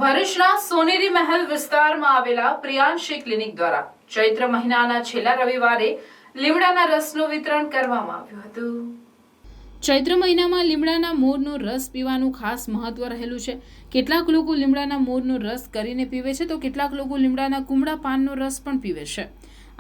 ભરૂચના સોનેરી મહેલ વિસ્તારમાં આવેલા પ્રિયાંશી ક્લિનિક દ્વારા ચૈત્ર મહિનાના છેલ્લા રવિવારે લીમડાના રસનું વિતરણ કરવામાં આવ્યું હતું। ચૈત્ર મહિનામાં લીમડાના મોરનો રસ પીવાનું ખાસ મહત્વ રહેલું છે। કેટલાક લોકો લીમડાના મોરનો રસ કરીને પીવે છે તો કેટલાક લોકો લીમડાના કુમળા પાનનો રસ પણ પીવે છે।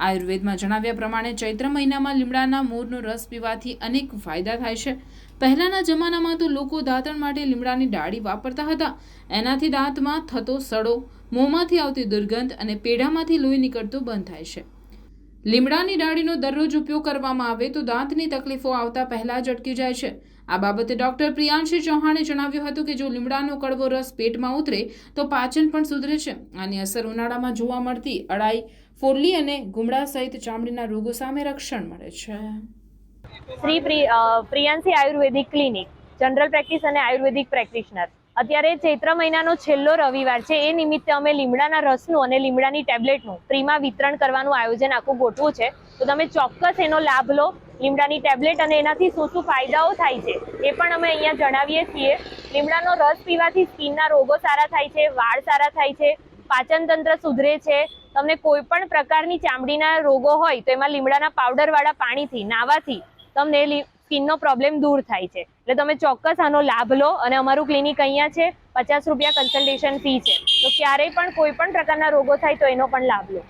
આયુર્વેદમાં જણાવ્યા પ્રમાણે ચૈત્ર મહિનામાં લીમડાના મોરનો રસ પીવાથી અનેક ફાયદા થાય છે। પહેલાના જમાનામાં તો લોકો દાંતણ માટે લીમડાની ડાળી વાપરતા હતા। એનાથી દાંતમાં થતો સડો, મોંમાંથી આવતી દુર્ગંધ અને પેઢામાંથી લોહી નીકળતું બંધ થાય છે। લીમડાની ડાળીનો દરરોજ ઉપયોગ કરવામાં આવે તો દાંતની તકલીફો આવતા પહેલા જ અટકી જાય છે। આ બાબતે ડોક્ટર પ્રિયાંશી ચૌહાણે જણાવ્યું હતું કે જો લીમડાનો કડવો રસ પેટમાં ઉતરે તો પાચન પણ સુધરે છે। આની અસર ઉનાળામાં જોવા મળતી અળાઈ, ફોડલી અને ગુમડા સહિત ચામડીના રોગો સામે રક્ષણ મળે છે। શ્રી પ્રિયાંશી આયુર્વેદિક ક્લિનિક, જનરલ પ્રેક્ટિસ અને આયુર્વેદિક પ્રેક્ટિશનર। અત્યારે ચૈત્ર મહિનાનો છેલ્લો રવિવાર છે, એ નિમિત્તે અમે લીમડાના રસનું અને લીમડાની ટેબ્લેટનું ફ્રીમાં વિતરણ કરવાનું આયોજન આખું ગોઠવું છે। તો તમે ચોક્કસ એનો લાભ લો। લીમડાની ટેબ્લેટ અને એનાથી શું શું ફાયદાઓ થાય છે એ પણ અમે અહીંયા જણાવીએ છીએ। લીમડાનો રસ પીવાથી સ્કિનના રોગો સારા થાય છે, વાળ સારા થાય છે, પાચન તંત્ર સુધરે છે। તમને કોઈ પણ પ્રકારની ચામડીના રોગો હોય તો એમાં લીમડાના પાવડરવાળા પાણીથી નાહવાથી તમને સ્કિનનો પ્રોબ્લેમ દૂર થાય છે। એટલે તમે ચોક્કસ આનો લાભ લો અને અમારું ક્લિનિક અહીંયા છે। 50 રૂપિયા કન્સલ્ટેશન ફી છે, તો ક્યારેય પણ કોઈ પણ પ્રકારના રોગો થાય તો એનો પણ લાભ લો।